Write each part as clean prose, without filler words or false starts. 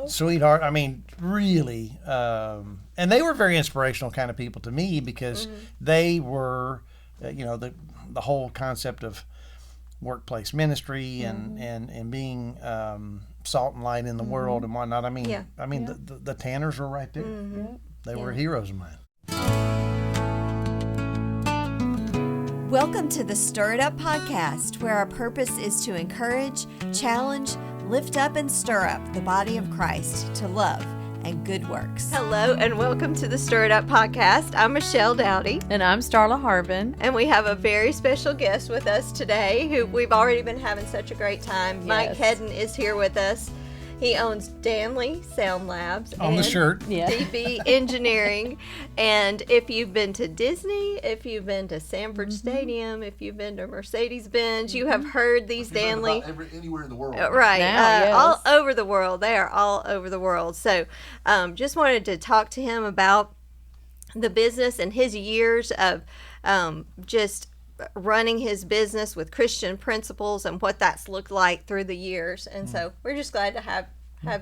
Sweetheart. I mean, really. And they were very inspirational kind of people to me because they were, the whole concept of workplace ministry and being salt and light in the world and whatnot. I mean, the Tanners were right there. They were heroes of mine. Welcome to the Stir It Up podcast, where our purpose is to encourage, challenge, lift up, and stir up the body of Christ to love and good works. Hello, and welcome to the Stir It Up podcast. I'm Michelle Dowdy. And I'm Starla Harbin. And we have a very special guest with us today who we've already been having such a great time. Yes. Mike Hedden is here with us. He owns Danley Sound Labs on the shirt. DB Engineering. And if you've been to Disney, if you've been to Sanford Stadium, if you've been to Mercedes-Benz, you have heard these Danley. Anywhere in the world. Right. All over the world. They are all over the world. So just wanted to talk to him about the business and his years of just running his business with Christian principles and what that's looked like through the years. And so we're just glad to have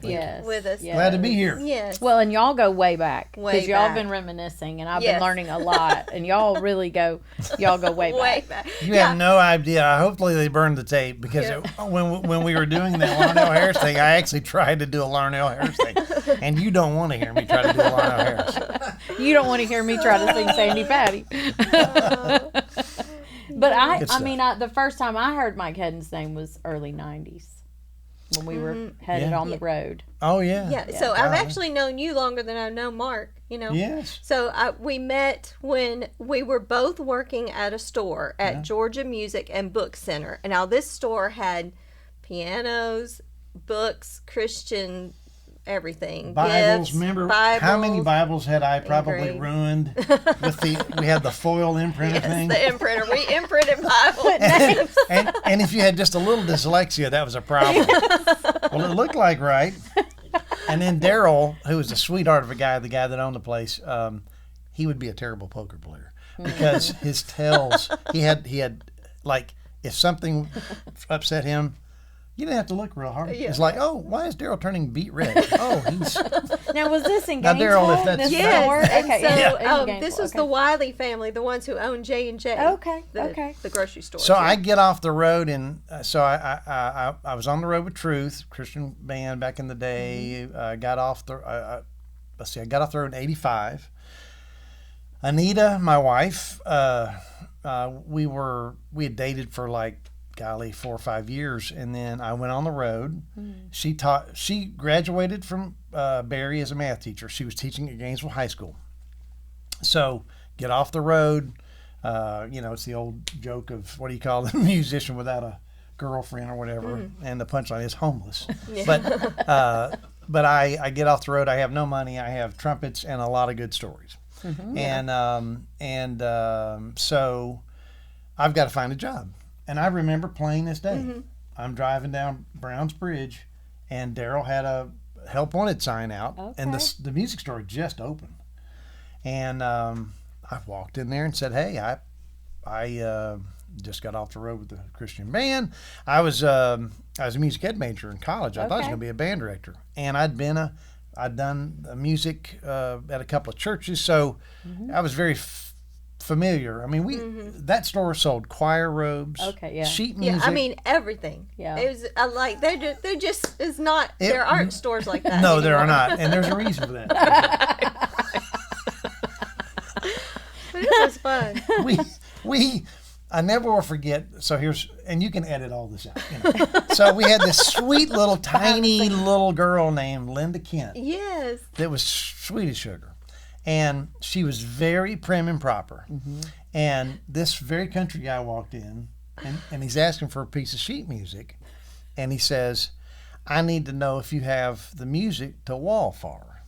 you with us. Yes. Glad to be here. Yes. Well, and y'all go way back because y'all have been reminiscing and I've been learning a lot, and y'all go way back. You have no idea. Hopefully they burned the tape because when we were doing that Larnell Harris thing, I actually tried to do a Larnell Harris thing, and you don't want to hear me try to do a Larnell Harris. You don't want to hear me try to sing Sandy Patty. But the first time I heard Mike Hedden's name was early 90s when we were headed on the road. Oh, yeah. Yeah, so I've actually known you longer than I've known Mark, Yes. So we met when we were both working at a store at Georgia Music and Book Center. And now this store had pianos, books, Christian everything. Bibles, gifts, remember Bibles, how many Bibles had I probably ruined with we had the foil imprinter thing. The imprinter. We imprinted Bibles. and if you had just a little dyslexia, that was a problem. Well, it looked like right. And then Daryl, who was the sweetheart of a guy, the guy that owned the place, he would be a terrible poker player because his tells, he had like, if something upset him, you didn't have to look real hard. Yeah. It's like, oh, why is Daryl turning beet red? Oh, he's... Now, was this in Gainesville? Now, Daryl, if that's... Yes. Okay. So, this was the Wiley family, the ones who own J&J. Okay. The grocery store. So I get off the road, and so I was on the road with Truth, Christian band back in the day. I got off the road in 85. Anita, my wife, we had dated for like, 4 or 5 years, and then I went on the road. She graduated from Barry as a math teacher. She was teaching at Gainesville High School. So get off the road. It's the old joke of what do you call a musician without a girlfriend or whatever, and the punchline is homeless. But I get off the road. I have no money. I have trumpets and a lot of good stories, so I've got to find a job. And I remember plain as day. I'm driving down Browns Bridge, and Daryl had a help wanted sign out, and the music store had just opened. And I walked in there and said, "Hey, I just got off the road with the Christian band. I was a music ed major in college. I thought I was going to be a band director, and I'd done music at a couple of churches, so I was very familiar. I mean, that store sold choir robes, sheet music. Yeah, I mean everything. Yeah, it was like there just is not. There aren't stores like that. No, there are not, and there's a reason for that. But it was fun. I never will forget. So and you can edit all this out. So we had this sweet little tiny little girl named Linda Kent. Yes. That was sweet as sugar. And she was very prim and proper. And this very country guy walked in, and he's asking for a piece of sheet music. And he says, "I need to know if you have the music to Wallflower."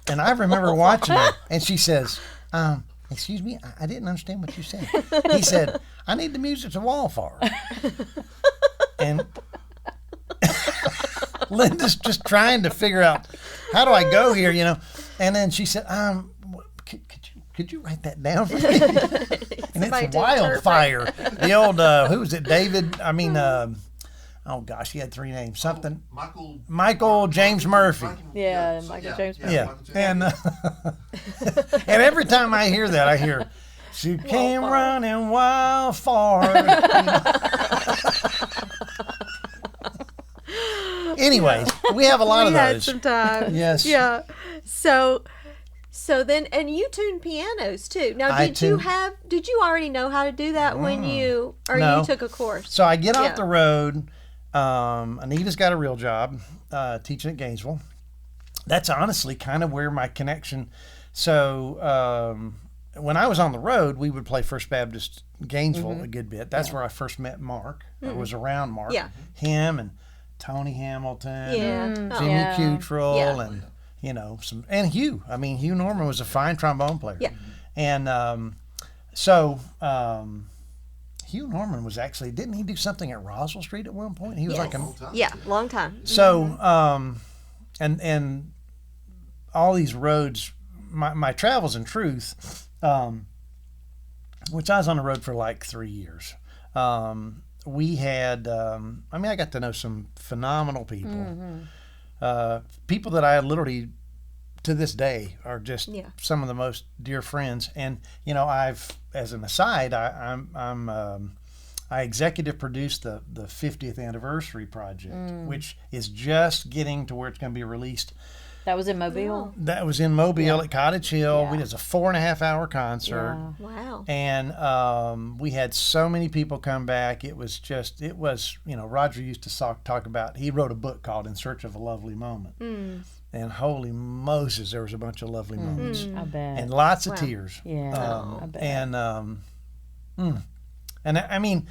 And I remember watching it, and she says, "Excuse me, I didn't understand what you said." He said, "I need the music to Wallflower." And Linda's just trying to figure out, how do I go here, And then she said, could you write that down for me? And it's Wildfire. The old, who was it, David? oh gosh, he had 3 names. Something. Michael James Murphy. Yeah, Michael James Murphy. Yeah. Michael James And and every time I hear that, I hear, she came running wild far. Anyways, we have a lot of We had those. some time. Yes. Yeah. So then, and you tune pianos too. Now, I did you already know how to do that when you, or No. you took a course? So I get Yeah. off the road. Anita's got a real job teaching at Gainesville. That's honestly kind of where my connection. So when I was on the road, we would play First Baptist Gainesville a good bit. That's where I first met Mark. I was around Mark. Yeah. Him and Tony Hamilton. Yeah. And Oh. Jimmy Yeah. Cutrell Yeah. and and Hugh. I mean, Hugh Norman was a fine trombone player. Yeah. And Hugh Norman was actually, didn't he do something at Roswell Street at one point? He was like a Yeah, long time. so and all these roads, my travels in truth, which I was on the road for like 3 years. We had, I got to know some phenomenal people. People that I literally, to this day, are just some of the most dear friends. And I've, as an aside, I executive produced the 50th anniversary project, which is just getting to where it's going to be released. That was in Mobile. That was in Mobile at Cottage Hill. We did a 4.5-hour concert. Yeah. Wow. And we had so many people come back. It was Roger used to talk about, he wrote a book called In Search of a Lovely Moment. And holy Moses, there was a bunch of lovely moments. I bet. And lots of tears. Yeah, I bet. And I mean,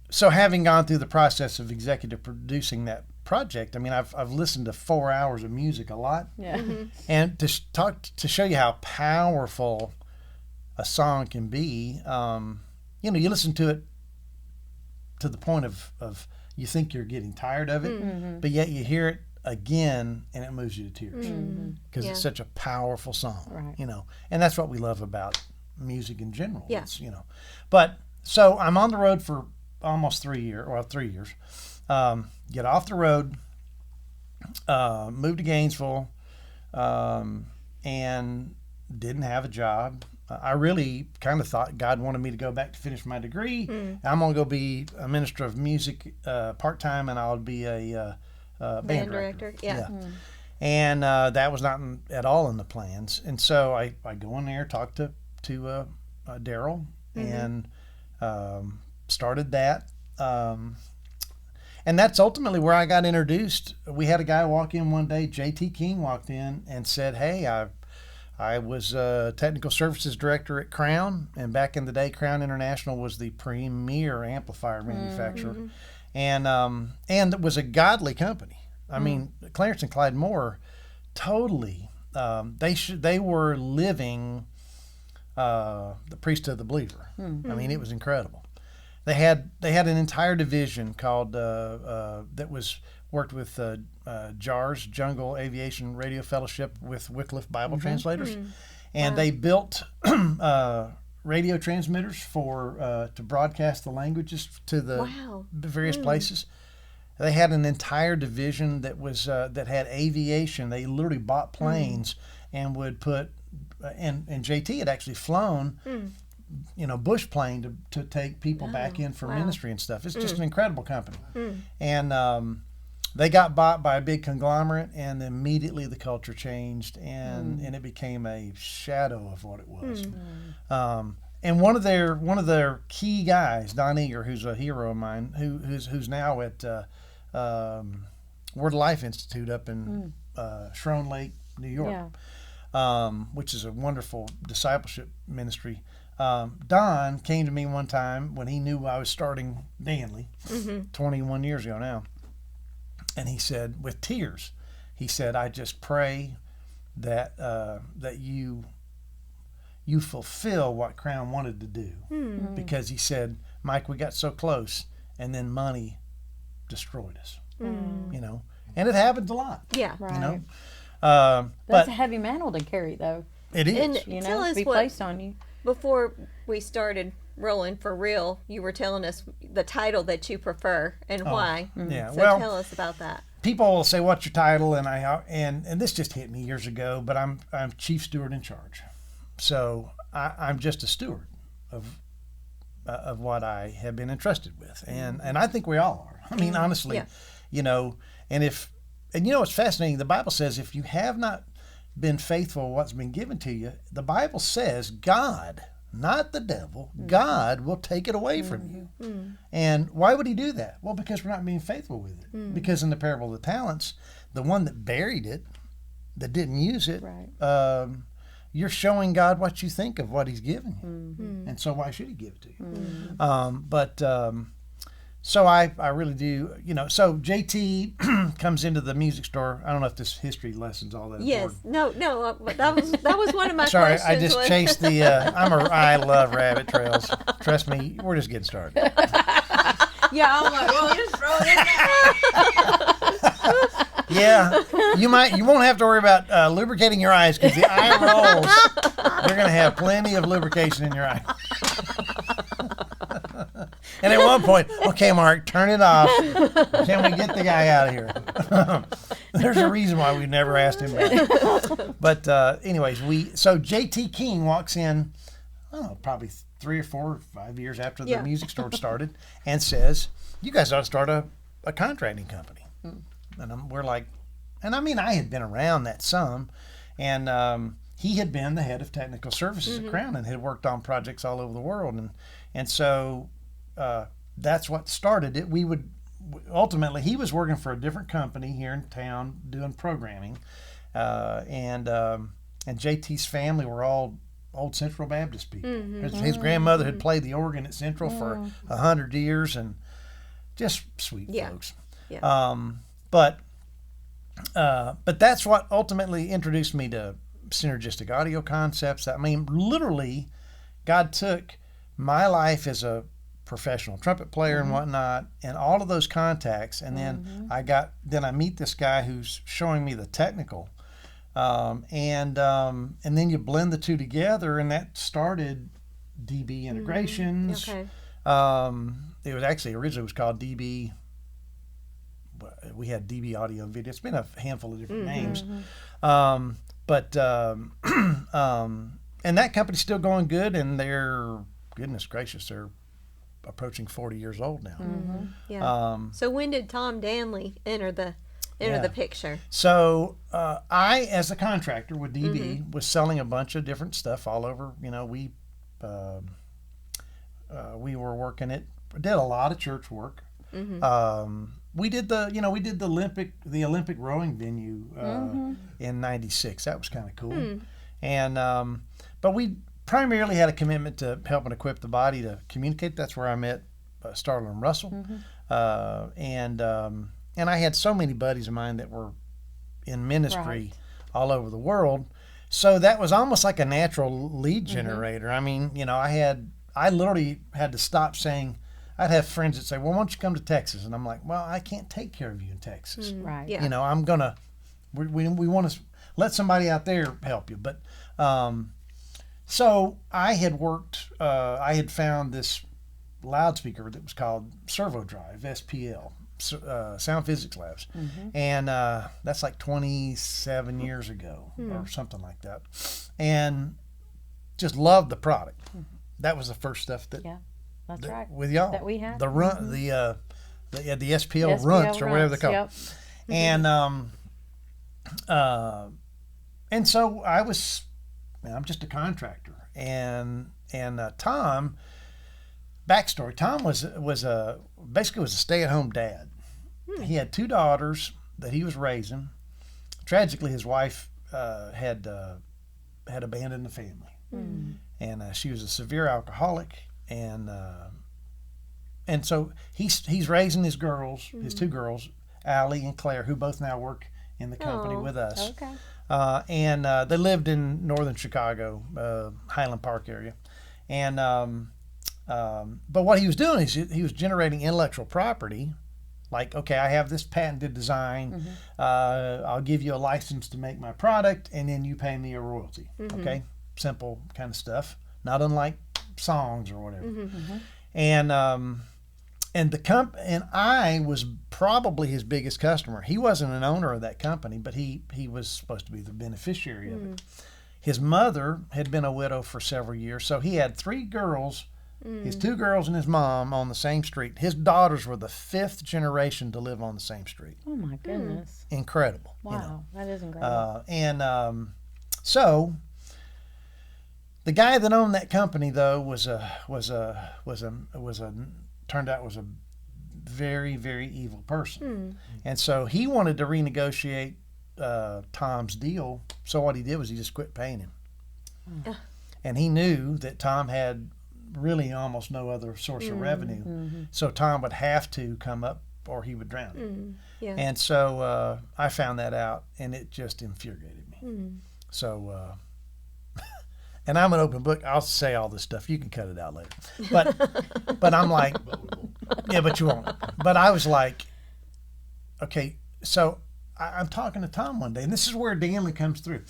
so having gone through the process of executive producing that project, I mean, I've listened to 4 hours of music a lot. Yeah. And to show you how powerful a song can be, you listen to it to the point of you think you're getting tired of it, but yet you hear it again and it moves you to tears because it's such a powerful song, Right. And that's what we love about music in general. Yeah. It's, but so I'm on the road for almost 3 years. Get off the road, moved to Gainesville, and didn't have a job. I really kind of thought God wanted me to go back to finish my degree. I'm going to go be a minister of music part-time, and I'll be a band director. Yeah. And that was not at all in the plans. And so I go in there, talk to Daryl, and started that. And that's ultimately where I got introduced. We had a guy walk in one day, J.T. King walked in and said, hey, I was a technical services director at Crown, and back in the day, Crown International was the premier amplifier manufacturer, and it was a godly company. I mean, Clarence and Clyde Moore, totally. They were living the priesthood of the believer. I mean, it was incredible. They had an entire division called that was worked with JARS, Jungle Aviation Radio Fellowship, with Wycliffe Bible translators, and they built radio transmitters for to broadcast the languages to the various places. They had an entire division that was that had aviation. They literally bought planes and would put and JT had actually flown. Bush plane to take people back in for ministry and stuff. It's just an incredible company. And they got bought by a big conglomerate, and immediately the culture changed, and it became a shadow of what it was. And one of their key guys, Don Eager, who's a hero of mine, who's now at Word of Life Institute up in Shrone Lake, New York, which is a wonderful discipleship ministry. Don came to me one time when he knew I was starting Danley, 21 years ago now, and he said, with tears, he said, I just pray that that you fulfill what Crown wanted to do, because he said, Mike, we got so close, and then money destroyed us, and it happens a lot, Right. but That's a heavy mantle to carry, though. it is. And You tell know, us to be what, placed on you. before we started rolling for real, you were telling us the title that you prefer and why. Yeah, So well, tell us about that. people will say, "What's your title?" And this just hit me years ago, but I'm chief steward in charge, so I'm just a steward of what I have been entrusted with, and I think we all are. I mean, honestly, and what's fascinating, the Bible says if you have not been faithful in what's been given to you, the Bible says God, not the devil, God will take it away from you. And why would he do that? Well, because we're not being faithful with it. Because in the parable of the talents, the one that buried it, that didn't use it, you're showing God what you think of what he's given you. And so why should he give it to you? So I really do, so JT comes into the music store. I don't know if this history lesson's all that Yes. important. No, but that was one of my Sorry, questions. I just chased the, I love rabbit trails. Trust me, we're just getting started. Yeah, I'm like, well, just throw it in there. Yeah, you won't have to worry about lubricating your eyes because the eye rolls. You're going to have plenty of lubrication in your eye. And at one point, okay, Mark, turn it off. Can we get the guy out of here? There's a reason why we've never asked him back. But anyways, so JT King walks in, I don't know, probably 3 or 4 or 5 years after the music store started, and says, "You guys ought to start a contracting company." And we're like, and I mean, I had been around that some, and he had been the head of technical services at Crown and had worked on projects all over the world, and so that's what started it. We would ultimately, he was working for a different company here in town doing programming, and JT's family were all old Central Baptist people. His grandmother had played the organ at Central for 100 years, and just sweet folks. But that's what ultimately introduced me to synergistic audio concepts. I mean, literally, God took my life as a professional trumpet player and whatnot, and all of those contacts, and then I meet this guy who's showing me the technical, and then you blend the two together, and that started DB integrations. Okay. It was actually originally was called DB. We had DB audio and video. It's been a handful of different names, and that company's still going good, and they're, goodness gracious, they're approaching 40 years old now. So when did Tom Danley enter the picture? So I, as a contractor with DB, was selling a bunch of different stuff all over. We were working it. Did a lot of church work. We did the Olympic rowing venue in '96. That was kind of cool. And but we primarily had a commitment to help and equip the body to communicate. That's where I met Starla and Russell. And I had so many buddies of mine that were in ministry all over the world. So that was almost like a natural lead generator. I mean, I literally had to stop saying, I'd have friends that say, "Well, why don't you come to Texas?" And I'm like, "Well, I can't take care of you in Texas. Right. Yeah. I'm gonna, we want to let somebody out there help you." But so I had worked, I had found this loudspeaker that was called Servo Drive, SPL, Sound Physics Labs. And that's like 27 years ago or something like that. And just loved the product. That was the first stuff that, that's right, with y'all, that we had. The run, the SPL runts or whatever they're called. And so I'm just a contractor, and Tom, backstory, Tom was basically a stay-at-home dad. He had 2 daughters that he was raising. Tragically, his wife had abandoned the family, and she was a severe alcoholic, and so he's raising his girls, his 2 girls, Allie and Claire, who both now work in the company with us. Okay. And they lived in northern Chicago, Highland Park area. And but what he was doing is he was generating intellectual property. Like, okay, I have this patented design. I'll give you a license to make my product, and then you pay me a royalty. Okay, simple kind of stuff. Not unlike songs or whatever. And and I was probably his biggest customer. He wasn't an owner of that company, but he was supposed to be the beneficiary of it. His mother had been a widow for several years, so he had 3 girls, his 2 girls and his mom on the same street. His daughters were the 5th generation to live on the same street. Oh my goodness! Incredible. Wow, that is incredible. So the guy that owned that company, though, turned out was a very, very evil person. And so he wanted to renegotiate Tom's deal. So what he did was he just quit paying him. And he knew that Tom had really almost no other source of revenue. So Tom would have to come up or he would drown him. Yeah. And so I found that out, and it just infuriated me. So, and I'm an open book. I'll say all this stuff. You can cut it out later. But I'm like, yeah, but you won't. But I was like, okay, so I'm talking to Tom one day, and this is where Danley comes through.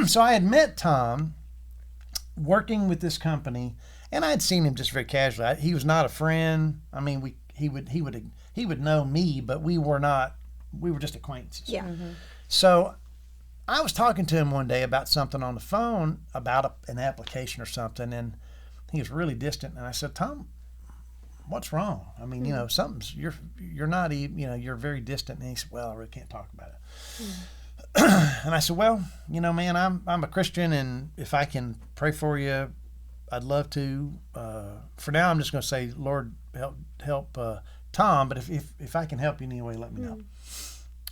So I had met Tom working with this company, and I had seen him just very casually. He was not a friend. I mean, he would know me, but we were just acquaintances. Yeah. So I was talking to him one day about something on the phone, about an application or something, and he was really distant. And I said, Tom, what's wrong? I mean, you're not even, you're very distant. And he said, well, I really can't talk about it. And I said, well, man, I'm a Christian, and if I can pray for you, I'd love to. For now, I'm just going to say, Lord, help Tom, but if I can help you in any way, let me know.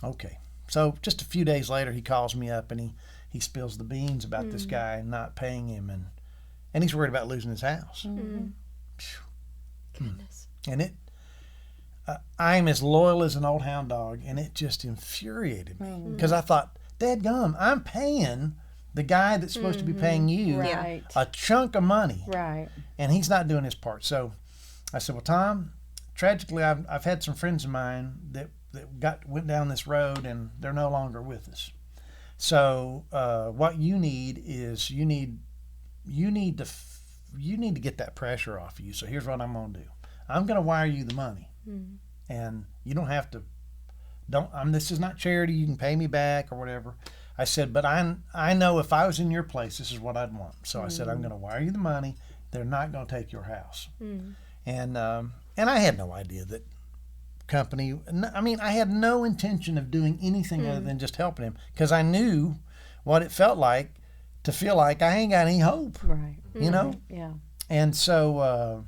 Okay. So just a few days later, he calls me up, and he spills the beans about this guy not paying him, and he's worried about losing his house. Goodness. And I'm as loyal as an old hound dog, and it just infuriated me because I thought, dadgum, I'm paying the guy that's supposed to be paying you a chunk of money, Right. and he's not doing his part. So I said, well, Tom, tragically, I've had some friends of mine that went down this road, and they're no longer with us. So what you need is you need to get that pressure off of you. So here's what I'm going to do. I'm going to wire you the money, and you don't have to. This is not charity. You can pay me back or whatever. I said, but I know if I was in your place, this is what I'd want. So I said, I'm going to wire you the money. They're not going to take your house. And I had no idea that company. I mean, I had no intention of doing anything other than just helping him, because I knew what it felt like to feel like I ain't got any hope. Right. Yeah. And so,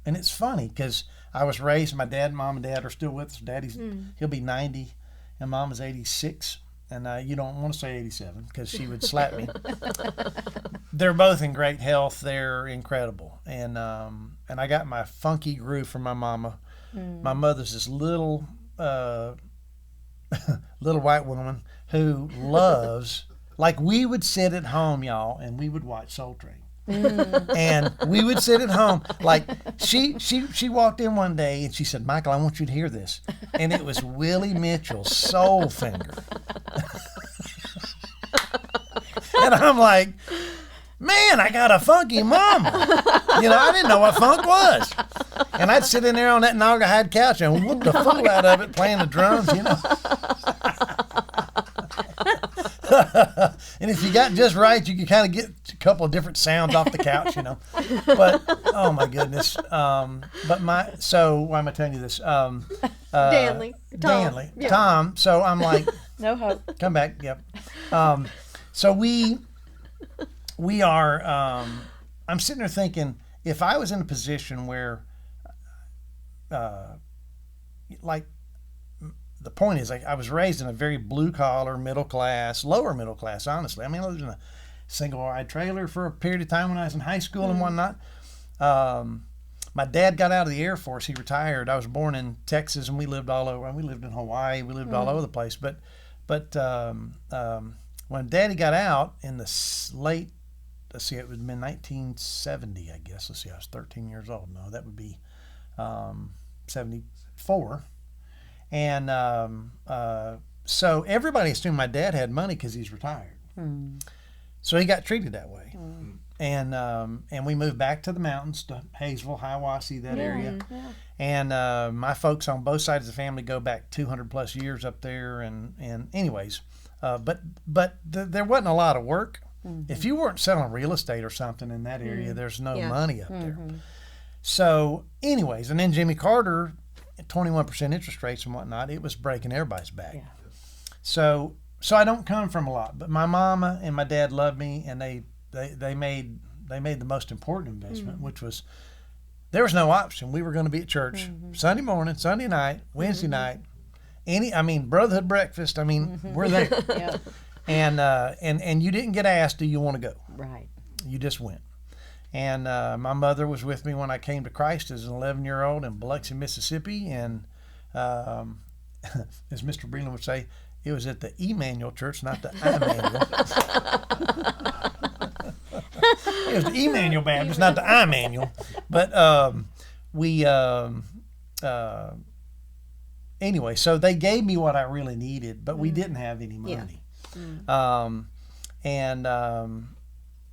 and it's funny because I was raised. My mom and dad are still with us. Daddy's he'll be 90, and Mom is 86. And you don't want to say 87 because she would slap me. They're both in great health. They're incredible. And I got my funky groove from my mama. My mother's this little white woman who loves, like, we would sit at home, y'all, and we would watch Soul Train. And we would sit at home, like she walked in one day and she said, Michael, I want you to hear this. And it was Willie Mitchell's Soul Finger. And I'm like, man, I got a funky mama. I didn't know what funk was. And I'd sit in there on that naugahyde couch and whoop the fool out of it playing the drums, And if you got just right, you could kind of get a couple of different sounds off the couch, But oh my goodness. So why am I telling you this? Danley. Danley. Yeah. Tom. So I'm like, No hope. come back. Yep. So we are. I'm sitting there thinking, if I was in a position where, the point is, I was raised in a very blue-collar, lower middle class, honestly. I mean, I lived in a single-wide trailer for a period of time when I was in high school and whatnot. My dad got out of the Air Force. He retired. I was born in Texas, and we lived all over. We lived in Hawaii. We lived all over the place. But when Daddy got out in the late, it would have been 1970, I guess. I was 13 years old. No, that would be 74. And so everybody assumed my dad had money because he's retired. So he got treated that way. and we moved back to the mountains to Hayesville, Hiawassee, that area. Yeah. And my folks on both sides of the family go back 200 plus years up there. And anyways, but there wasn't a lot of work. If you weren't selling real estate or something in that area, there's no money up there. So anyways, and then Jimmy Carter, 21% interest rates and whatnot, it was breaking everybody's back. Yeah. So I don't come from a lot, but my mama and my dad loved me, and they made the most important investment, which was, there was no option. We were going to be at church Sunday morning, Sunday night, Wednesday night, brotherhood breakfast. We're there. Yeah. And you didn't get asked, do you want to go? Right. You just went. And my mother was with me when I came to Christ as an 11-year-old in Biloxi, Mississippi. And as Mr. Breland would say, it was at the Emmanuel Church, not the Immanuel. It was the Emmanuel Baptist, not the Immanuel. But anyway, so they gave me what I really needed, but we didn't have any money.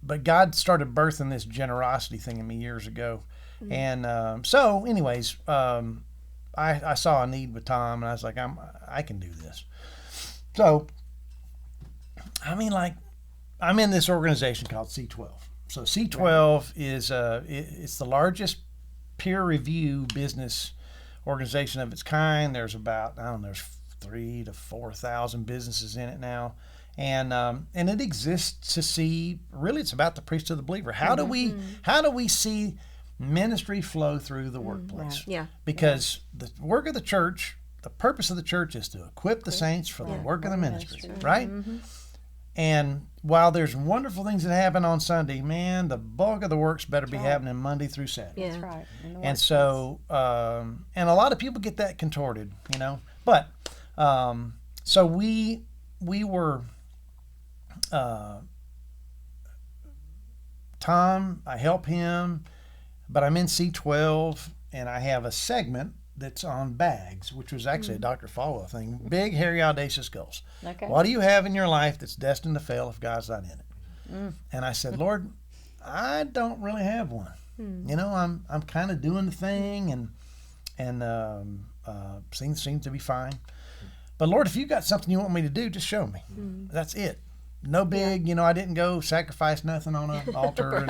But God started birthing this generosity thing in me years ago. And so anyways, I saw a need with Tom, and I was like, I can do this. So, I'm in this organization called C12. So C12 is it's the largest peer review business organization of its kind. There's about, there's 3,000 to 4,000 businesses in it now. And it exists to see, really it's about the priesthood of the believer. How do we see ministry flow through the workplace? Right. Yeah. Because the work of the church, the purpose of the church is to equip the saints for the work of the ministry, right? And while there's wonderful things that happen on Sunday, man, the bulk of the works better be happening Monday through Saturday. Yeah. That's right. And so, and a lot of people get that contorted, But, so we were, Tom, I help him, but I'm in C12, and I have a segment that's on bags, which was actually a Dr. Falwell thing. Big, hairy, audacious goals. Okay. What do you have in your life that's destined to fail if God's not in it? And I said, Lord, I don't really have one. I'm kind of doing the thing, and seems to be fine. But Lord, if you got something you want me to do, just show me. That's it. No big, I didn't go sacrifice nothing on an altar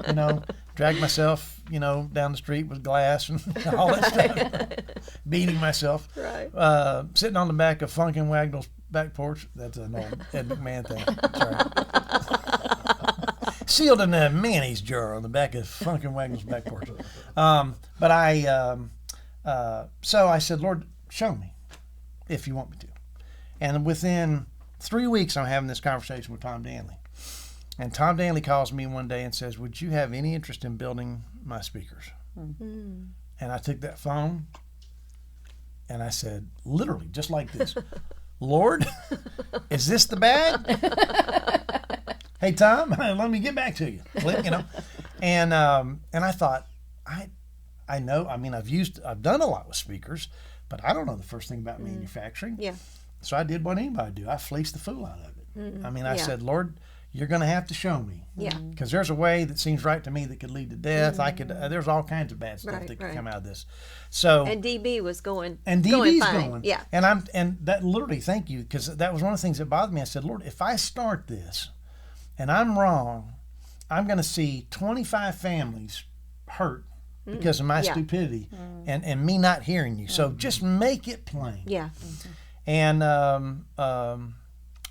and, drag myself, down the street with glass and all that stuff, beating myself. Right. Sitting on the back of Funkin' Wagnall's back porch. That's an old Ed McMahon thing. Sorry. Sealed in a mayonnaise jar on the back of Funkin' Wagnall's back porch. So I said, Lord, show me if you want me to. And within 3 weeks, I'm having this conversation with Tom Danley. And Tom Danley calls me one day and says, would you have any interest in building my speakers? And I took that phone and I said, literally, just like this, Lord, is this the bag? Hey, Tom, let me get back to you. And I thought, I know, I've done a lot with speakers, but I don't know the first thing about manufacturing. Yeah. So I did what anybody do. I fleeced the fool out of it. I Yeah. said, Lord, you're going to have to show me. Yeah. Because there's a way that seems right to me that could lead to death. There's all kinds of bad stuff Right, that could right. come out of this. So And DB was going. and DB's fine. going. Yeah. And that literally, thank you, because that was one of the things that bothered me. I said, Lord, if I start this and I'm wrong, I'm going to see 25 families hurt because of my Yeah. stupidity and me not hearing you. So just make it plain. Yeah. And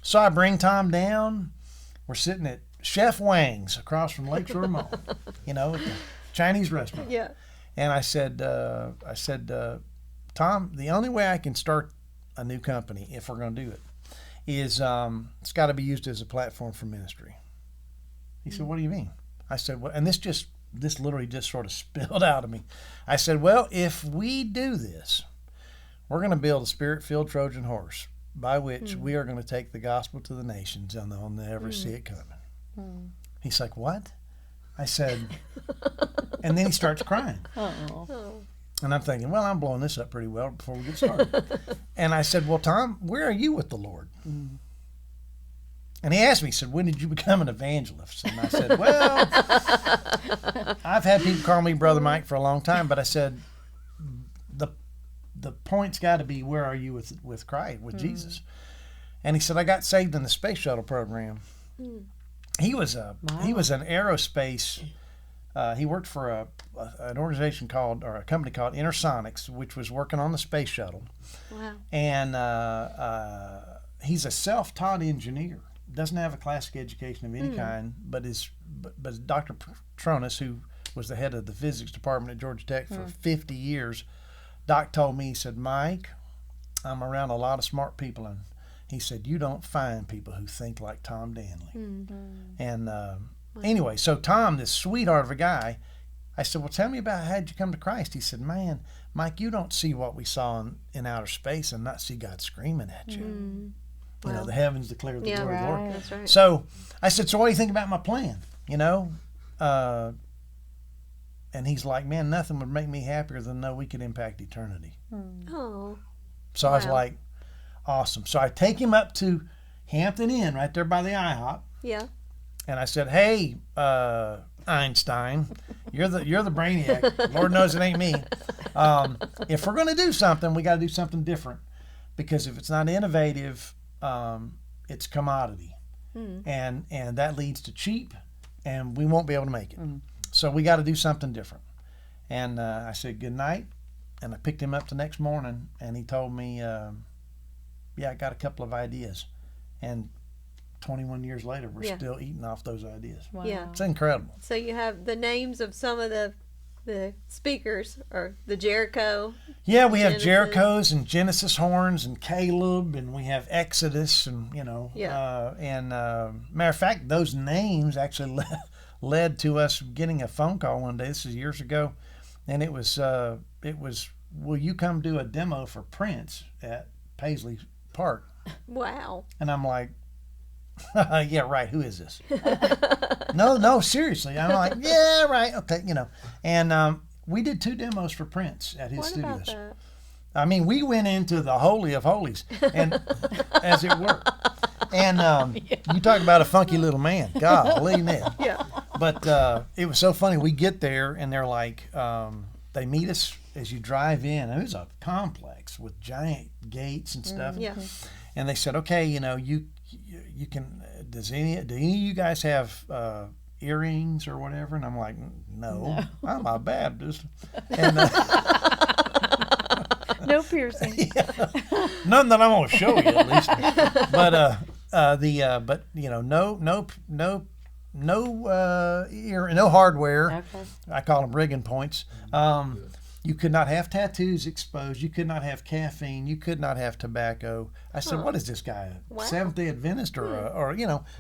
so I bring Tom down. We're sitting at Chef Wang's across from Lakeshore Mall, at the Chinese restaurant. Yeah. And I said, Tom, the only way I can start a new company, if we're going to do it, is it's got to be used as a platform for ministry. He said, what do you mean? I said, well, and this literally just sort of spilled out of me. I said, well, if we do this, we're going to build a spirit-filled Trojan horse by which we are going to take the gospel to the nations and they'll never see it coming. He's like, what? I said, and then he starts crying. Oh. And I'm thinking, well, I'm blowing this up pretty well before we get started. And I said, well, Tom, where are you with the Lord? And he asked me, he said, when did you become an evangelist? And I said, well, I've had people call me Brother Mike for a long time, but I said, the point's got to be, where are you with Christ, with Jesus? And he said, I got saved in the space shuttle program. He was an aerospace. He worked for an organization called, or a company called Intersonics, which was working on the space shuttle. Wow. And he's a self-taught engineer. Doesn't have a classic education of any kind, but Dr. Patronus, who was the head of the physics department at Georgia Tech for 50 years, Doc told me, he said, Mike, I'm around a lot of smart people, and he said, you don't find people who think like Tom Danley. And anyway, so Tom, this sweetheart of a guy, I said, well, tell me about how'd you come to Christ? He said, man, Mike, you don't see what we saw in outer space and not see God screaming at you. You know, the heavens declare the glory of the Lord. That's right. So I said, so what do you think about my plan? You know? And he's like, man, nothing would make me happier than know we could impact eternity. Oh. So I was like, awesome. So I take him up to Hampton Inn right there by the IHOP. Yeah. And I said, hey, Einstein, you're the brainiac. Lord knows it ain't me. If we're going to do something, we got to do something different. Because if it's not innovative, it's commodity. And that leads to cheap, and we won't be able to make it. So we got to do something different. And I said, good night. And I picked him up the next morning, and he told me, yeah, I got a couple of ideas. And 21 years later, we're still eating off those ideas. Wow. Yeah. It's incredible. So you have the names of some of the speakers, or the Jericho. Yeah, we have Genesis. Jericho's and Genesis horns and Caleb, and we have Exodus, and matter of fact, those names actually led to us getting a phone call one day. This is years ago, and it was will you come do a demo for Prince at Paisley Park? Wow. And I'm like, yeah, right. Who is this? No, seriously. I'm like, yeah, right. Okay, And we did 2 demos for Prince at his What about studios. that? I mean, we went into the holy of holies, and as it were. And you talk about a funky little man. Golly, Ned. Yeah. But it was so funny. We get there, and they're like, they meet us as you drive in. And it was a complex with giant gates and stuff. Yeah. And they said, okay, you can. Do any of you guys have earrings or whatever? And I'm like, no. I'm a Baptist. And No piercing. none that I'm gonna show you at least. But no hardware. Okay. I call them rigging points. You could not have tattoos exposed. You could not have caffeine. You could not have tobacco. I said, what is this guy? Wow. Seventh-day Adventist or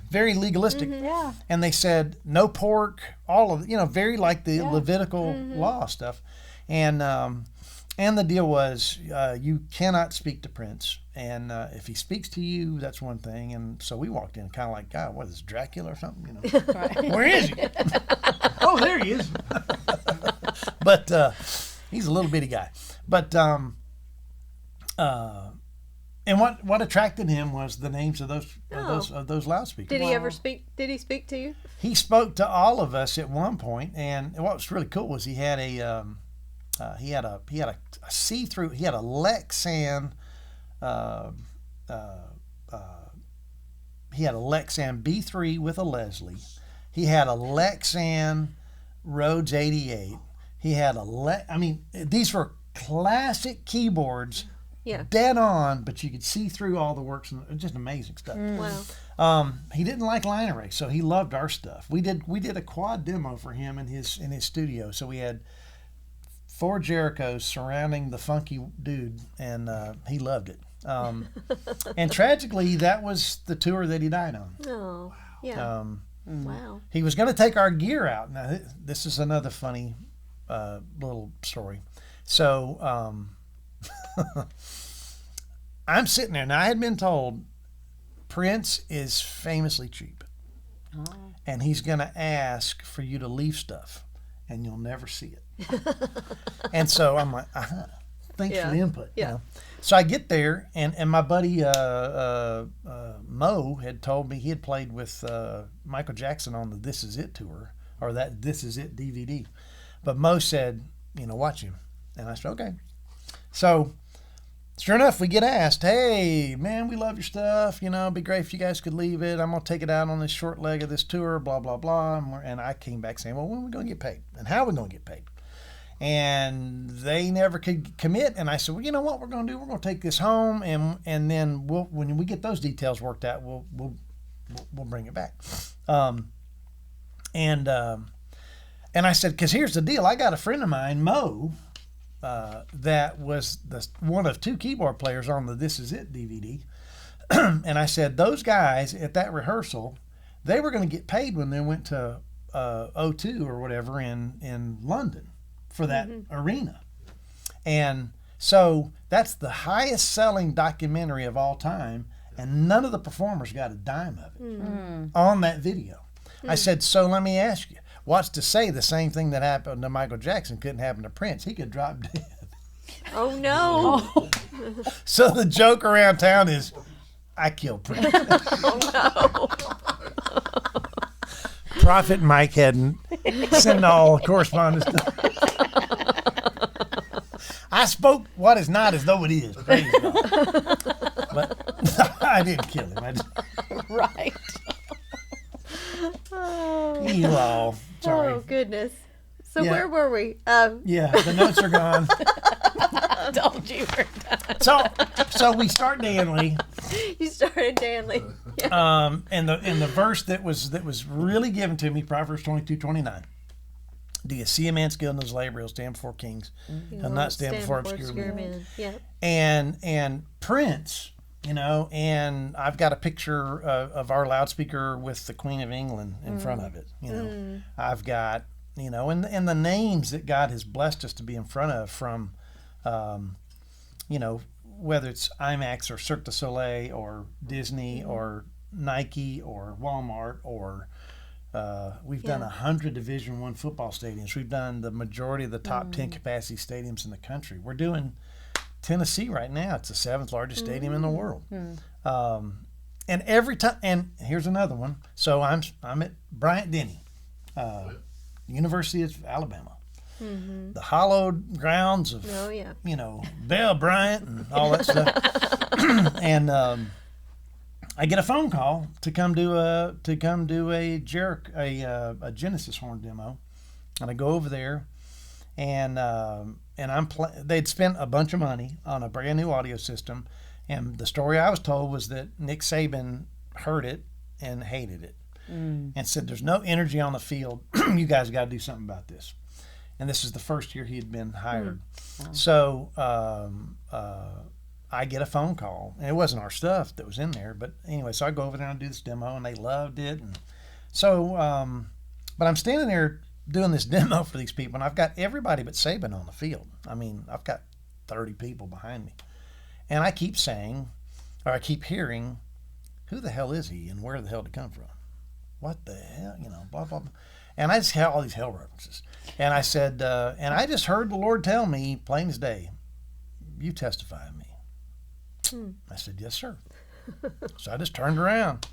very legalistic. Yeah. And they said no pork, all of very like the Levitical law stuff. And the deal was you cannot speak to Prince. And if he speaks to you, that's one thing. And so we walked in kind of like, God, what is this, Dracula or something? Right. Where is he? Oh, there he is. But he's a little bitty guy. But and what attracted him was the names of those loudspeakers. Did he ever speak? Did he speak to you? He spoke to all of us at one point, and what was really cool was he had a see-through. He had a Lexan. He had a Lexan B3 with a Leslie. He had a Lexan Rhodes 88. He had these were classic keyboards, dead on, but you could see through all the works, and just amazing stuff. Wow. He didn't like line array, so he loved our stuff. We did a quad demo for him in his studio, so we had 4 Jerichos surrounding the funky dude, and he loved it. And tragically, that was the tour that he died on. Oh. Yeah. Wow. He was going to take our gear out. Now, this is another funny little story. So I'm sitting there, and I had been told Prince is famously cheap. And he's going to ask for you to leave stuff, and you'll never see it. And so I'm like, thanks for the input. Yeah. So I get there, and my buddy Mo had told me he had played with Michael Jackson on the This Is It tour, or that This Is It DVD. But Mo said, watch him. And I said, okay. So sure enough, we get asked, hey, man, we love your stuff. It'd be great if you guys could leave it. I'm going to take it out on this short leg of this tour, blah, blah, blah. And I came back saying, well, when are we going to get paid? And how are we going to get paid? And they never could commit. And I said, well, you know what we're going to do? We're going to take this home, and then when we get those details worked out, we'll bring it back. And I said, because here's the deal. I got a friend of mine, Mo, that was one of 2 keyboard players on the This Is It DVD. And I said, those guys at that rehearsal, they were going to get paid when they went to O2 or whatever in London for that arena. And so that's the highest selling documentary of all time, and none of the performers got a dime of it on that video. I said, so let me ask you, what's to say the same thing that happened to Michael Jackson couldn't happen to Prince? He could drop dead. Oh, no. So the joke around town is, I killed Prince. Oh, no. Prophet Mike Hedden, send all correspondence to... I spoke what is not as though it is. Praise God. But I didn't kill him. Right. You all. Sorry. Oh, goodness. So Yeah. where were we? Yeah, the notes are gone. Told you we're done. So we start Danley. You started Danley. Yeah. And the verse that was really given to me, Proverbs 22:29. Do you see a man skilled in his labor? He'll stand before kings. He'll not stand before obscure men. Yeah. And Prince, and I've got a picture of our loudspeaker with the Queen of England in front of it. I've got, and the names that God has blessed us to be in front of, from, whether it's IMAX or Cirque du Soleil or Disney or Nike or Walmart, or we've done 100 Division I football stadiums. We've done the majority of the top 10 capacity stadiums in the country. We're doing Tennessee right now. It's the 7th largest stadium in the world. And every time, and here's another one. So I'm at Bryant Denny, University of Alabama. The hallowed grounds of, Bell Bryant and all that stuff. And I get a phone call to come do a Genesis horn demo, and I go over there, and they'd spent a bunch of money on a brand new audio system, and the story I was told was that Nick Saban heard it and hated it, and said, "There's no energy on the field. You guys got to do something about this." And this is the first year he had been hired. So I get a phone call, and it wasn't our stuff that was in there, but anyway, so I go over there and do this demo, and they loved it. And so, but I'm standing there doing this demo for these people, and I've got everybody but Saban on the field. I mean, I've got 30 people behind me, and I keep saying, or I keep hearing, who the hell is he, and where the hell did he come from? What the hell, blah, blah, blah. And I just had all these hell references. And I said, and I just heard the Lord tell me, plain as day, you testify of me. I said, yes, sir. So I just turned around.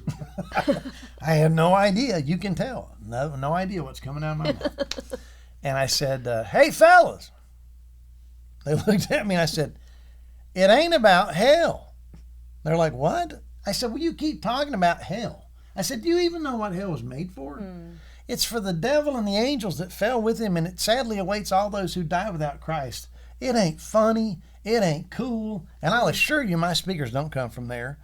I had no idea. You can tell. No idea what's coming out of my mouth. And I said, hey, fellas. They looked at me, and I said, it ain't about hell. They're like, what? I said, well, you keep talking about hell. I said, do you even know what hell was made for? It's for the devil and the angels that fell with him, and it sadly awaits all those who die without Christ. It ain't funny. It ain't cool. And I'll assure you my speakers don't come from there.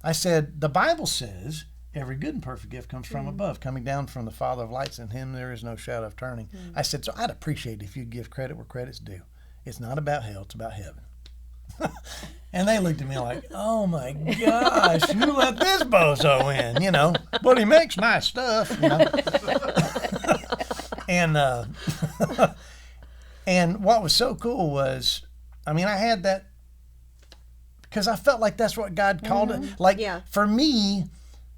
I said, the Bible says every good and perfect gift comes from above, coming down from the Father of lights. In him there is no shadow of turning. I said, so I'd appreciate it if you'd give credit where credit's due. It's not about hell. It's about heaven. And they looked at me like, oh my gosh, who let this bozo in? But he makes nice stuff. And what was so cool was, I had that because I felt like that's what God called it. For me,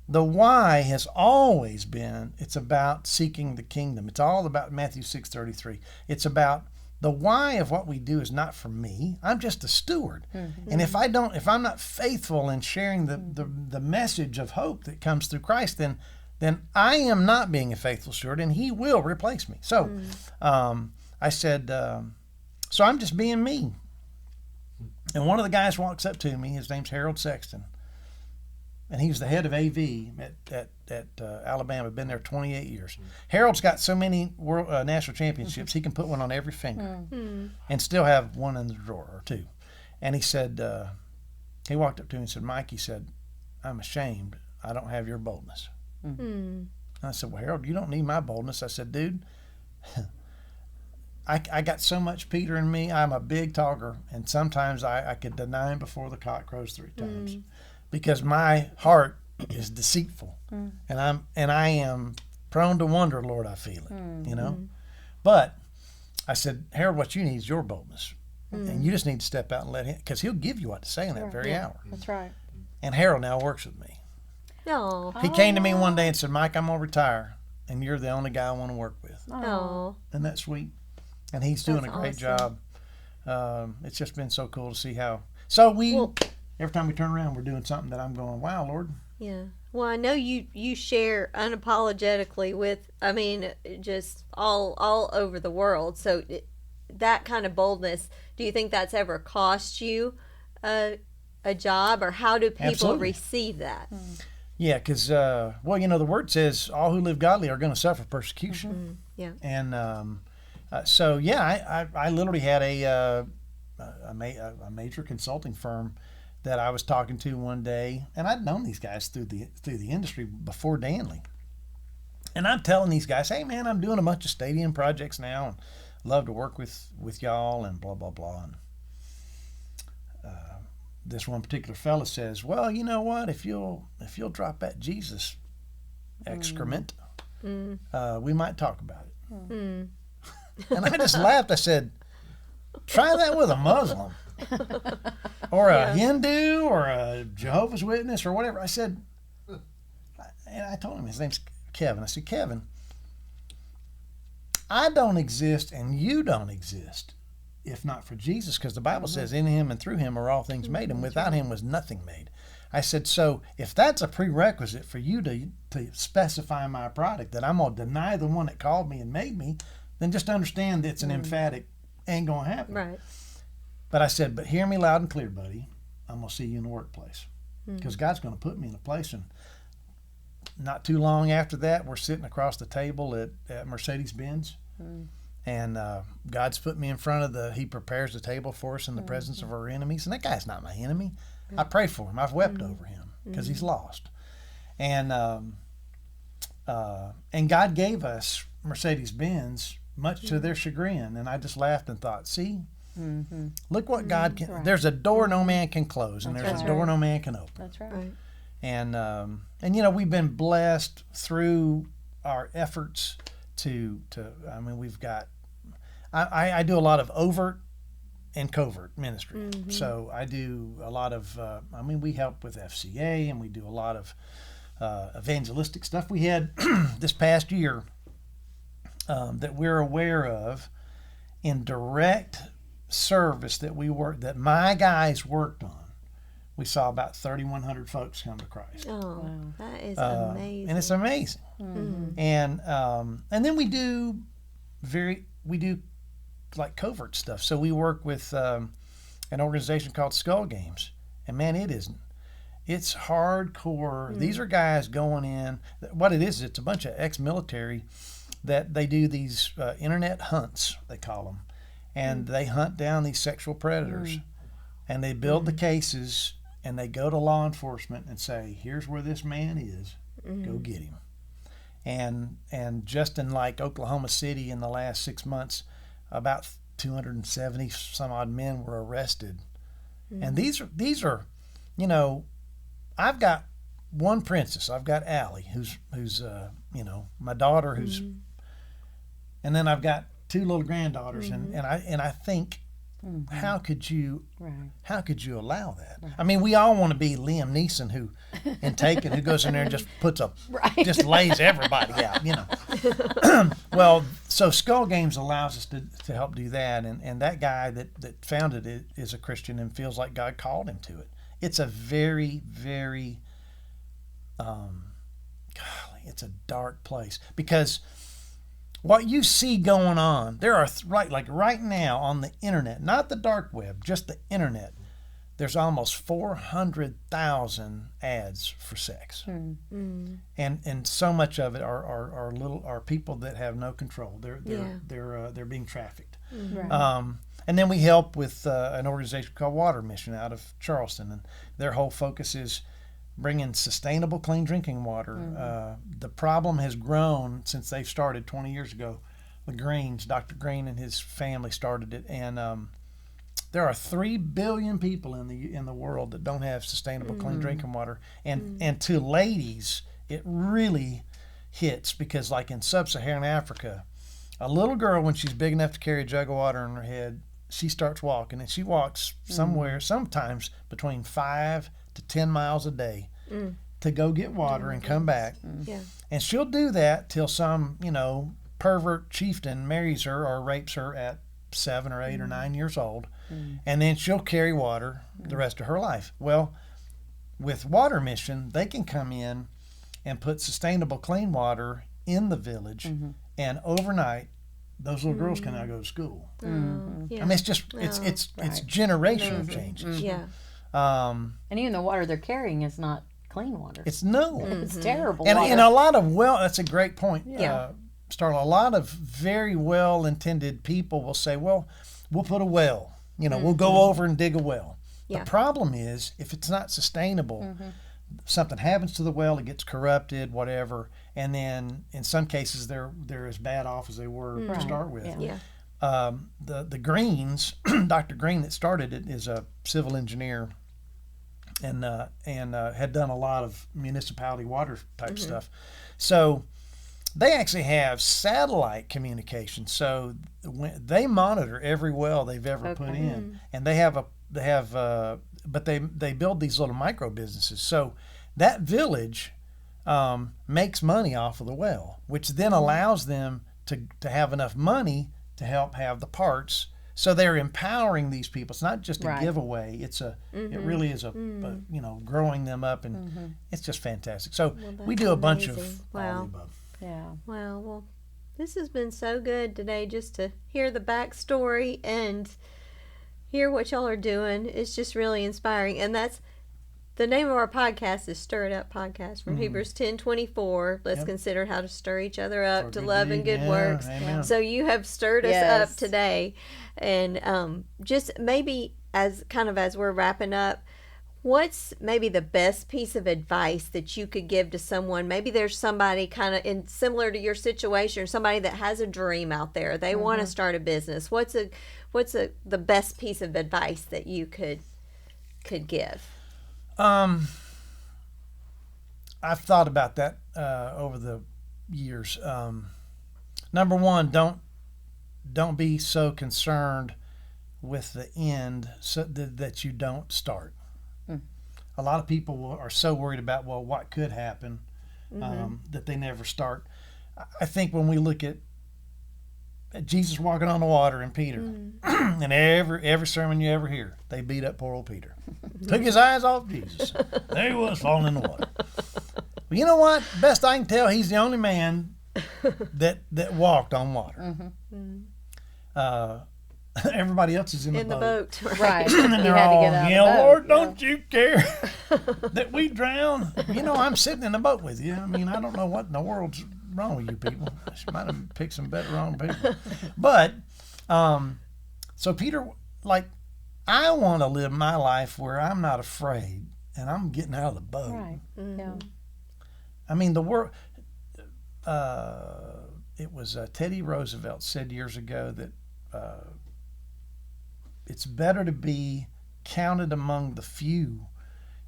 the why has always been, it's about seeking the kingdom. It's all about Matthew 6:33. It's about the why of what we do is not for me. I'm just a steward. And if I'm not faithful in sharing the message of hope that comes through Christ, then I am not being a faithful steward, and he will replace me. So I said, so I'm just being me. And one of the guys walks up to me. His name's Harold Sexton. And he was the head of AV at Alabama. Been there 28 years. Harold's got so many world national championships, he can put one on every finger and still have one in the drawer or two. And he said, he walked up to me and said, Mike, he said, I'm ashamed I don't have your boldness. I said, well, Harold, you don't need my boldness. I said, dude, I got so much Peter in me. I'm a big talker, and sometimes I could deny him before the cock crows 3 times. Because my heart is deceitful, and I am prone to wonder, Lord, I feel it, you know. But I said, Harold, what you need is your boldness, and you just need to step out and let him, because he'll give you what to say in that very hour. That's right. And Harold now works with me. No. He came to me one day and said, Mike, I'm gonna retire, and you're the only guy I want to work with. Oh. Isn't that sweet? And he's doing a great awesome. job. It's just been so cool to see how. So every time we turn around, we're doing something that I'm going, wow, Lord. Yeah. Well, I know you share unapologetically with, I mean, just all over the world. So that kind of boldness, do you think that's ever cost you a job, or how do people Absolutely. receive that? Yeah, because, well, you know, the word says all who live godly are going to suffer persecution. Yeah. And so, yeah, I literally had a major consulting firm that I was talking to one day, and I'd known these guys through the industry before Danley. And I'm telling these guys, hey, man, I'm doing a bunch of stadium projects now, and love to work with y'all, and blah, blah, blah. And this one particular fella says, well, you know what, if you'll drop that Jesus excrement, we might talk about it. And I just laughed. I said, try that with a Muslim or a Hindu or a Jehovah's Witness or whatever. I said, and I told him, his name's Kevin. I said, Kevin, I don't exist and you don't exist if not for Jesus, because the Bible says in him and through him are all things made, and without him was nothing made. I said, so if that's a prerequisite for you to specify my product, that I'm going to deny the one that called me and made me, then just understand that it's an emphatic, ain't going to happen. Right. But I said, but hear me loud and clear, buddy. I'm going to see you in the workplace. Because God's going to put me in a place. And not too long after that, we're sitting across the table at Mercedes-Benz. And God's put me in front of he prepares the table for us in the presence of our enemies. And that guy's not my enemy. I pray for him. I've wept over him because he's lost. And God gave us Mercedes-Benz, much to their chagrin. And I just laughed and thought, see, look what God can. Right. There's a door no man can close, and there's a door no man can open. That's right. And you know, we've been blessed through our efforts to I mean, we've got. I do a lot of overt and covert ministry. So I do a lot of, I mean, we help with FCA, and we do a lot of evangelistic stuff. We had this past year that we're aware of in direct service that my guys worked on. We saw about 3,100 folks come to Christ. Oh, wow. That is amazing. And it's amazing. And then we do like covert stuff. So we work with an organization called Skull Games, and man, it's hardcore. These are guys going in. What it is, it's a bunch of ex-military that they do these internet hunts, they call them, and they hunt down these sexual predators, and they build the cases, and they go to law enforcement and say, here's where this man is, go get him. And just in like Oklahoma City in the last 6 months, about 270 some odd men were arrested. And these are, you know, I've got one princess. I've got Allie, who's you know, my daughter, who's, and then I've got two little granddaughters, and I think How could you? Right. How could you allow that? I mean, we all want to be Liam Neeson, who goes in there and just just lays everybody out, you know. Well, so Skull Games allows us to help do that, and that guy that founded it is a Christian and feels like God called him to it. It's a very, very, it's a dark place, because what you see going on, there are right now on the internet, not the dark web, just the internet, there's almost 400,000 ads for sex, and so much of it are people that have no control. They're being trafficked. Right. And then we help with an organization called Water Mission out of Charleston, and their whole focus is bringing sustainable, clean drinking water. The problem has grown since they started 20 years ago. The Greens, Dr. Green and his family started it, and there are 3 billion people in the world that don't have sustainable, clean drinking water. And to ladies, it really hits, because like in sub-Saharan Africa, a little girl, when she's big enough to carry a jug of water in her head, she starts walking, and she walks sometimes between 5 to 10 miles a day to go get water and come back. Yeah. And she'll do that till some, pervert chieftain marries her or rapes her at 7 or 8 or 9 years old. And then she'll carry water the rest of her life. Well, with Water Mission, they can come in and put sustainable clean water in the village, and overnight those little girls can now go to school. Yeah. I mean, it's just it's generational changes. Yeah. And even the water they're carrying is not clean water. It's It's terrible and water. and a lot of that's a great point. Yeah. Starla, a lot of very well-intended people will say, well, we'll put a well. We'll go over and dig a well. Yeah. The problem is, if it's not sustainable, something happens to the well, it gets corrupted, whatever, and then in some cases they're as bad off as they were to start with. Yeah. The Greens, Dr. Green that started it, is a civil engineer and had done a lot of municipality water type stuff. So they actually have satellite communication. So when they monitor every well they've ever put in, and but they build these little micro businesses. So that village makes money off of the well, which then allows them to have enough money to help have the parts. So they're empowering these people. It's not just a giveaway. It's it really is a growing them up, and it's just fantastic. So we do a bunch of all the above. Yeah. Wow. Well, this has been so good today, just to hear the backstory and hear what y'all are doing. It's just really inspiring. And that's the name of our podcast is Stir It Up Podcast from Hebrews 10:24. Let's consider how to stir each other up to love and good works. Amen. So you have stirred us up today. And just maybe as we're wrapping up, what's maybe the best piece of advice that you could give to someone? Maybe there's somebody kind of similar to your situation, or somebody that has a dream out there. They want to start a business. What's the best piece of advice that you could give? I've thought about that over the years. Number one, don't be so concerned with the end that you don't start. A lot of people are so worried about, what could happen, that they never start. I think when we look at Jesus walking on the water and Peter, and every sermon you ever hear, they beat up poor old Peter. Took his eyes off Jesus. There he was falling in the water. Well, you know what? Best I can tell, he's the only man that walked on water. Everybody else is in the boat. Right. And they're had to all, get out of the boat, Lord, don't you care that we drown? I'm sitting in the boat with you. I mean, I don't know what in the world's wrong with you people. I might have picked some better wrong people. But, so Peter, I want to live my life where I'm not afraid and I'm getting out of the boat. Right. Yeah. I mean, the world, it was Teddy Roosevelt said years ago that it's better to be counted among the few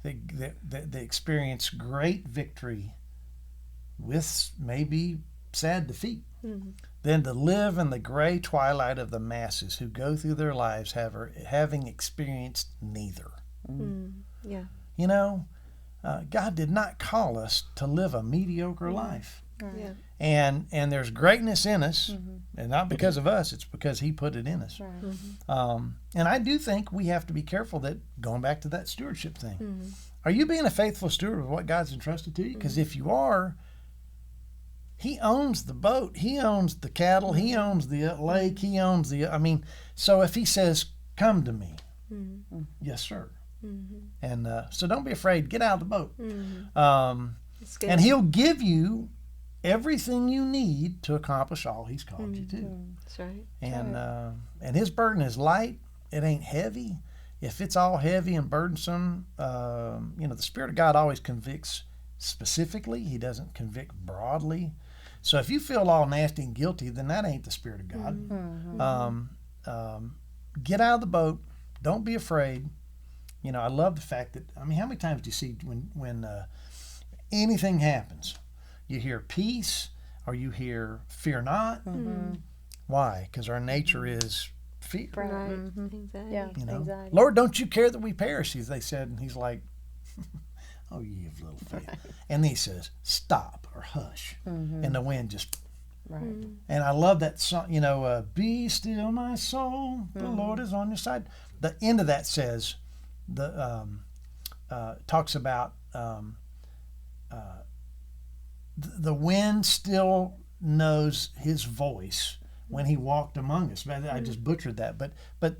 that experience great victory with maybe sad defeat than to live in the gray twilight of the masses who go through their lives having experienced neither. Yeah. You know, God did not call us to live a mediocre life. Yeah. And there's greatness in us, and not because of us, it's because he put it in us. And I do think we have to be careful that, going back to that stewardship thing, are you being a faithful steward of what God's entrusted to you? Because if you are, he owns the boat, he owns the cattle, he owns the lake, he owns so if he says, come to me, yes, sir. And so don't be afraid, get out of the boat. And he'll give you everything you need to accomplish all he's called you to. That's right. And his burden is light. It ain't heavy. If it's all heavy and burdensome, the Spirit of God always convicts specifically. He doesn't convict broadly. So if you feel all nasty and guilty, then that ain't the Spirit of God. Get out of the boat. Don't be afraid. I love the fact that, how many times do you see when anything happens, you hear peace or you hear fear not? Why? Because our nature is fear. Right. Exactly. Yeah. Anxiety. Lord, don't you care that we perish? They said, and he's like, oh, ye of little faith. And then he says, stop or hush. And the wind just. Right. And I love that song, be still my soul, the Lord is on your side. The end of that says, talks about the wind still knows his voice when he walked among us. I just butchered that, but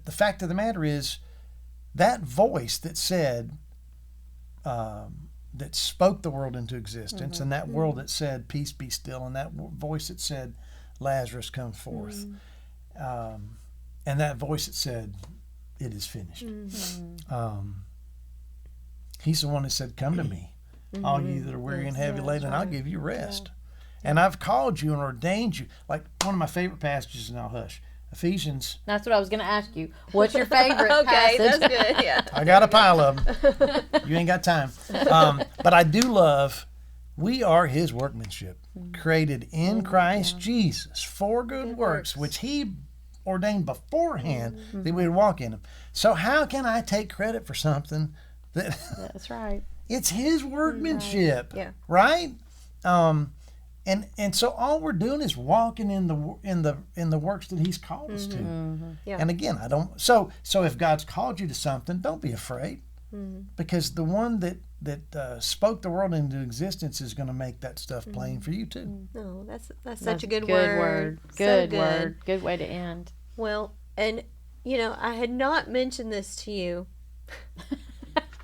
the fact of the matter is, that voice that said, that spoke the world into existence, and that world that said, peace be still, and that voice that said, Lazarus come forth, and that voice that said, it is finished. He's the one that said, come to me, all you that are weary and heavy laden, and I'll give you rest. And I've called you and ordained you. Like one of my favorite passages, and I'll hush, Ephesians. That's what I was going to ask you. What's your favorite Okay, passage? that's good. Yeah. I got a pile of them. You ain't got time. But I do love, we are his workmanship, created in Christ Jesus for good works, which he ordained beforehand that we would walk in them. So how can I take credit for something that That's right. it's his workmanship, Yeah. right? And so all we're doing is walking in the works that he's called us to. Yeah. And again, I don't. So if God's called you to something, don't be afraid, because the one that spoke the world into existence is going to make that stuff plain for you too. No, that's such a good word. word. Good So word. Good way to end. Well, and I had not mentioned this to you,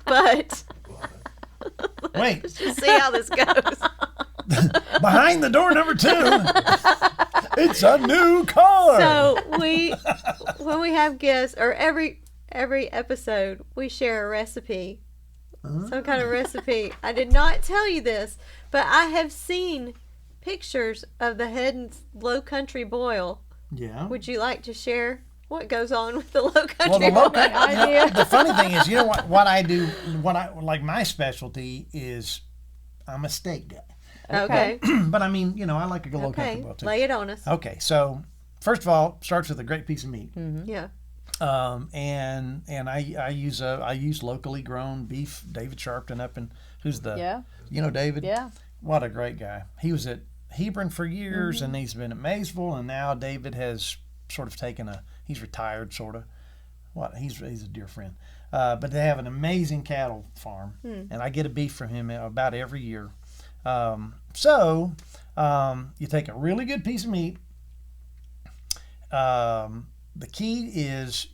but Wait, let's just see how this goes. behind the door number 2, it's a new car. So when we have guests, or every episode, we share a recipe, some kind of recipe. I did not tell you this, but I have seen pictures of the Hedden's Low Country boil. Yeah. Would you like to share what goes on with the Low Well, Country the low boil? country, the funny thing is, what I do, my specialty is, I'm a steak guy. Okay. But I like a low country Okay. boil too. Lay it on us. Okay, so first of all, starts with a great piece of meat. Yeah. And I use locally grown beef. David Sharpton who's the David. Yeah. What a great guy. He was at Hebron for years, and he's been at Maysville, and now David has sort of he's retired sort of. He's a dear friend. But they have an amazing cattle farm, and I get a beef from him about every year. So you take a really good piece of meat. The key is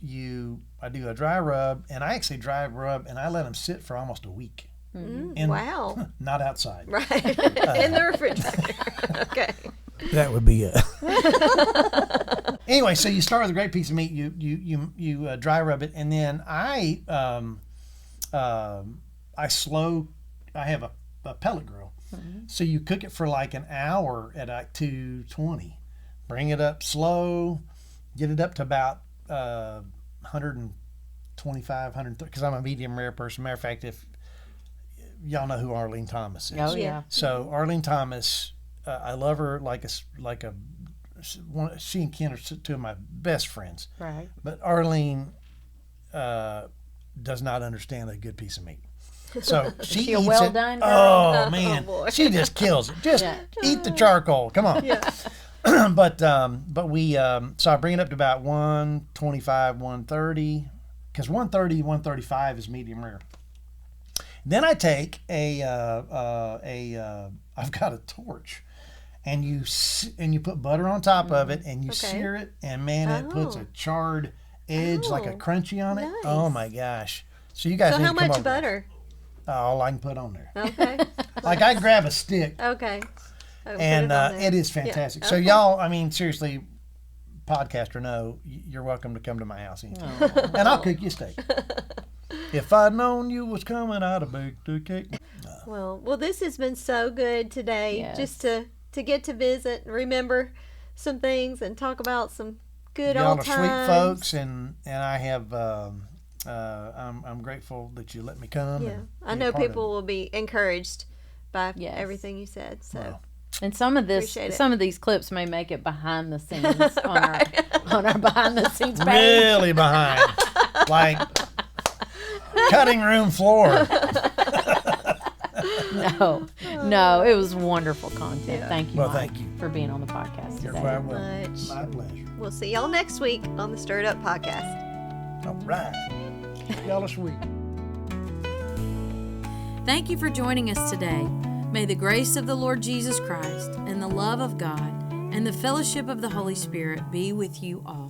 I do a dry rub, and I actually dry rub, and I let them sit for almost a week. Wow. Not outside. Right. In the refrigerator. Okay. That would be it. Anyway, so you start with a great piece of meat. You dry rub it, and then I have a pellet grill. So you cook it for like an hour at like 220. Bring it up slow. Get it up to about 125, 130. Because I'm a medium rare person. Matter of fact, if y'all know who Arlene Thomas is. Oh, yeah. So Arlene Thomas I love her she and Ken are two of my best friends. Right. But Arlene does not understand a good piece of meat. So she she a eats well it. done girl? Oh man, boy. she just kills it. Just eat the charcoal. Come on. Yeah. but we so I bring it up to about 125, 130, because 130, 135 is medium rare. Then I take I've got a torch, and you put butter on top of it, and you sear it, and man, it puts a charred edge, like a crunchy on it. Nice. Oh my gosh! So you guys So need how to come much over. butter? All I can put on there. Okay. Like I grab a stick, Okay. and it is fantastic. Yeah. So Okay. y'all, I mean, seriously, podcast or no, you're welcome to come to my house anytime, and I'll cook you a steak. If I'd known you was coming, I'd have baked a cake. Well, this has been so good today. Yes. Just to get to visit and remember some things and talk about some good Y'all old are times. sweet folks, and I have I'm grateful that you let me come. Yeah, and I be a know part of people will be encouraged by Yes. everything you said. So Well, And some of Appreciate it. some of these clips may make it behind the scenes on our behind the scenes page. really behind, like cutting room floor. No, it was wonderful content. Thank you, Well, Mike, thank you. for being on the podcast You're today. quite welcome. much. My pleasure. We'll see y'all next week on the Stirred Up Podcast. All right, y'all are sweet. Thank you for joining us today. May the grace of the Lord Jesus Christ and the love of God and the fellowship of the Holy Spirit be with you all.